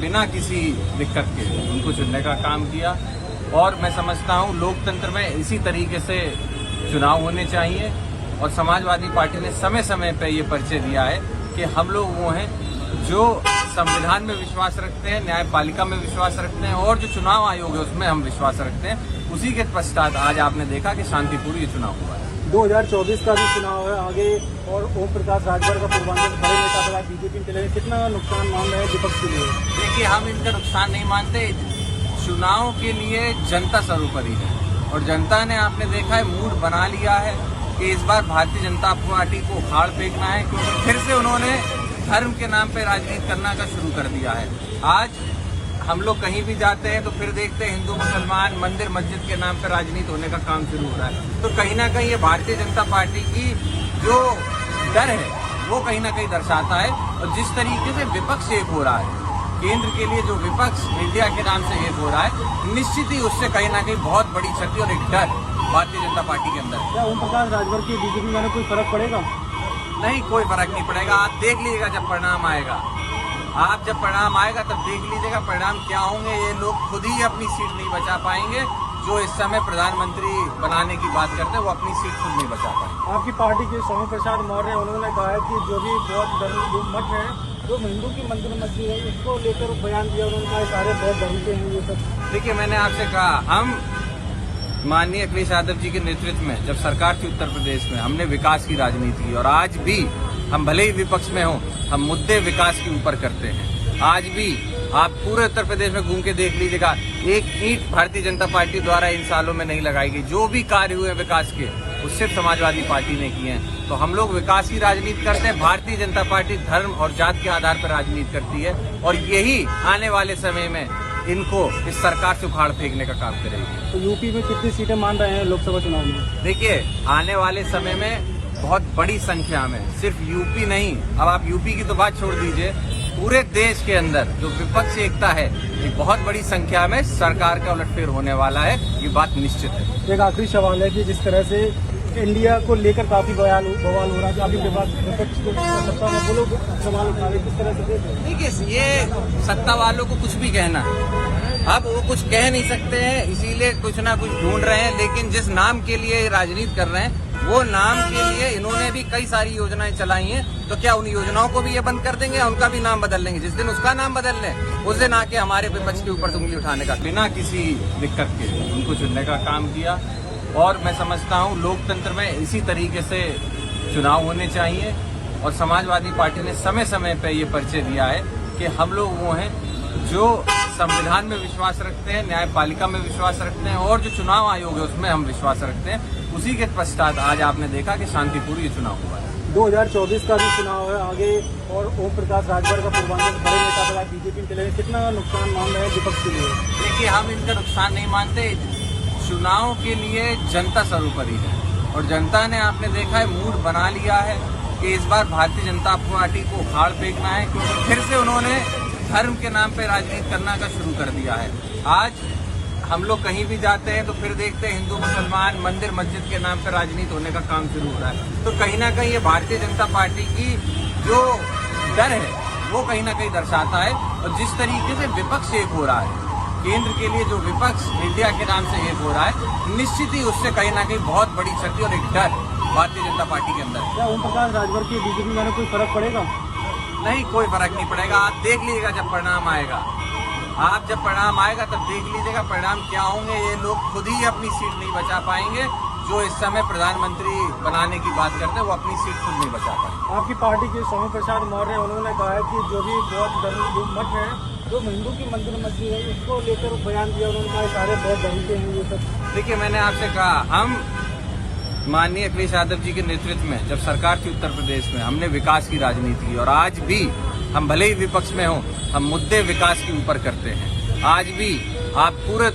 बिना किसी दिक्कत के उनको चुनने का काम किया। और मैं समझता हूँ लोकतंत्र में इसी तरीके से चुनाव होने चाहिए। और समाजवादी पार्टी ने समय समय पर ये परिचय दिया है कि हम लोग वो हैं जो संविधान में विश्वास रखते हैं, न्यायपालिका में विश्वास रखते हैं और जो चुनाव आयोग है उसमें हम विश्वास रखते हैं। उसी के पश्चात आज आपने देखा कि शांतिपूर्ण ये चुनाव हुआ है। 2024 का भी चुनाव है आगे और ओम प्रकाश राजभर का पूर्वांचल बड़े नेता बना बीजेपी के लिए कितना नुकसान मान रहे हैं विपक्ष के लिए? देखिए, हम इनका नुकसान नहीं मानते। चुनाव के लिए जनता सर्वोपरि है और जनता ने आपने देखा है मूड बना लिया है कि इस बार भारतीय जनता पार्टी को उखाड़ फेंकना है, क्योंकि फिर से उन्होंने धर्म के नाम पे राजनीति करना का शुरू कर दिया है। आज हम लोग कहीं भी जाते हैं तो फिर देखते हैं हिंदू मुसलमान मंदिर मस्जिद के नाम पे राजनीति होने का काम शुरू हो रहा है। तो कहीं ना कहीं ये भारतीय जनता पार्टी की जो डर है वो कहीं ना कहीं दर्शाता है। और जिस तरीके से विपक्ष एक हो रहा है, केंद्र के लिए जो विपक्ष इंडिया के नाम से एक हो रहा है, निश्चित ही उससे कहीं ना कहीं बहुत बड़ी क्षति और एक डर भारतीय जनता पार्टी के अंदर। क्या ओम प्रकाश राजभर की बीजेपी में कोई फर्क पड़ेगा? नहीं, कोई फर्क नहीं पड़ेगा। आप देख लीजिएगा जब परिणाम आएगा। आप जब परिणाम आएगा तब देख लीजिएगा परिणाम क्या होंगे। ये लोग खुद ही अपनी सीट नहीं बचा पाएंगे। जो इस समय प्रधानमंत्री बनाने की बात करते हैं वो अपनी सीट खुद नहीं बचा पाएंगे। आपकी पार्टी के स्वामी प्रसाद मौर्य उन्होंने कहा है कि जो भी बहुत धर्म मत है जो हिंदू की मंदिर मस्जिद है उसको लेकर बयान दिया। उन्होंने कहा सारे बहुत धर्म के हैं ये सब। देखिए, मैंने आपसे कहा हम माननीय अखिलेश यादव जी के नेतृत्व में जब सरकार थी उत्तर प्रदेश में, हमने विकास की राजनीति की। और आज भी हम भले ही विपक्ष में हों, हम मुद्दे विकास के ऊपर करते हैं। आज भी आप पूरे उत्तर प्रदेश में घूम के देख लीजिएगा, एक ईंट भारतीय जनता पार्टी द्वारा इन सालों में नहीं लगाई गई। जो भी कार्य हुए विकास के वो सिर्फ समाजवादी पार्टी ने किए हैं। तो हम लोग विकास की राजनीति करते हैं। भारतीय जनता पार्टी धर्म और जात के आधार पर राजनीति करती है और यही आने वाले समय में इनको इस सरकार से उखाड़ फेंकने का काम करेगी। तो यूपी में कितनी सीटें मान रहे हैं लोकसभा चुनाव में? देखिए, आने वाले समय में बहुत बड़ी संख्या में, सिर्फ यूपी नहीं, अब आप यूपी की तो बात छोड़ दीजिए, पूरे देश के अंदर जो विपक्ष एकता है ये बहुत बड़ी संख्या में सरकार का उलटफेर होने वाला है। ये बात निश्चित है। एक आखिरी सवाल है कि जिस तरह से इंडिया को लेकर काफी बवाल हो रहा है, काफी विपक्ष को सत्ता में वो लोग सवाल उठा रहे, किस तरह से? देखिए, ये सत्ता वालों को कुछ भी कहना है, अब वो कुछ कह नहीं सकते हैं, इसीलिए कुछ ना कुछ ढूंढ रहे हैं। लेकिन जिस नाम के लिए राजनीति कर रहे हैं वो नाम के लिए इन्होंने भी कई सारी योजनाएं चलाई हैं। तो क्या उन योजनाओं को भी ये बंद कर देंगे, उनका भी नाम बदल लेंगे? जिस दिन उसका नाम बदल लें उस दिन आके हमारे विपक्ष के ऊपर उंगली उठाने का, बिना किसी दिक्कत के उनको चुनने का काम किया। और मैं समझता हूँ लोकतंत्र में इसी तरीके से चुनाव होने चाहिए। और समाजवादी पार्टी ने समय समय पर ये परिचय दिया है कि हम लोग वो हैं जो संविधान में विश्वास रखते हैं, न्यायपालिका में विश्वास रखते हैं और जो चुनाव आयोग है उसमें हम विश्वास रखते हैं। उसी के पश्चात आज आपने देखा कि शांतिपूर्ण ये चुनाव हुआ है। 2024 का भी चुनाव है आगे और ओम प्रकाश राजभर का पूर्वांचल बड़े नेता बना बीजेपी के लिए कितना नुकसान मान रहे हैं विपक्ष के लिए? देखिए, हम इनका नुकसान नहीं मानते। चुनाव के लिए जनता सर्वोपरि है और जनता ने आपने देखा है मूड बना लिया है कि इस बार भारतीय जनता पार्टी को उखाड़ फेंकना है, क्योंकि फिर से उन्होंने धर्म के नाम पे राजनीति करना का शुरू कर दिया है। आज हम लोग कहीं भी जाते हैं तो फिर देखते हैं हिंदू मुसलमान मंदिर मस्जिद के नाम पे राजनीति होने का काम शुरू हो रहा है। तो कहीं ना कहीं ये भारतीय जनता पार्टी की जो डर है वो कहीं ना कहीं दर्शाता है। और जिस तरीके से विपक्ष एक हो रहा है, केंद्र के लिए जो विपक्ष इंडिया के नाम से एक हो रहा है, निश्चित ही उससे कहीं ना कहीं बहुत बड़ी क्षति और एक डर भारतीय जनता पार्टी के अंदर। क्या ओम प्रकाश राजभर की बीजेपी में कोई फर्क पड़ेगा? नहीं, कोई फर्क नहीं पड़ेगा। आप देख लीजिएगा जब परिणाम आएगा। आप जब परिणाम आएगा तब देख लीजिएगा परिणाम क्या होंगे। ये लोग खुद ही अपनी सीट नहीं बचा पाएंगे। जो इस समय प्रधानमंत्री बनाने की बात करते हैं वो अपनी सीट खुद नहीं बचा पाएंगे। आपकी पार्टी के स्वामी प्रसाद मौर्य उन्होंने कहा है कि जो भी बहुत धर्म मत है जो हिंदू की मंदिर मस्जिद है उसको लेकर बयान दिया। उन्होंने कहा सारे बहुत धर्म के हैं ये सब। देखिए, मैंने आपसे कहा हम माननीय अखिलेश यादव जी के नेतृत्व में जब सरकार थी उत्तर प्रदेश में, हमने विकास की राजनीति की। और आज भी हम भले ही विपक्ष में हों, हम मुद्दे विकास के ऊपर करते हैं। आज भी आप पूरे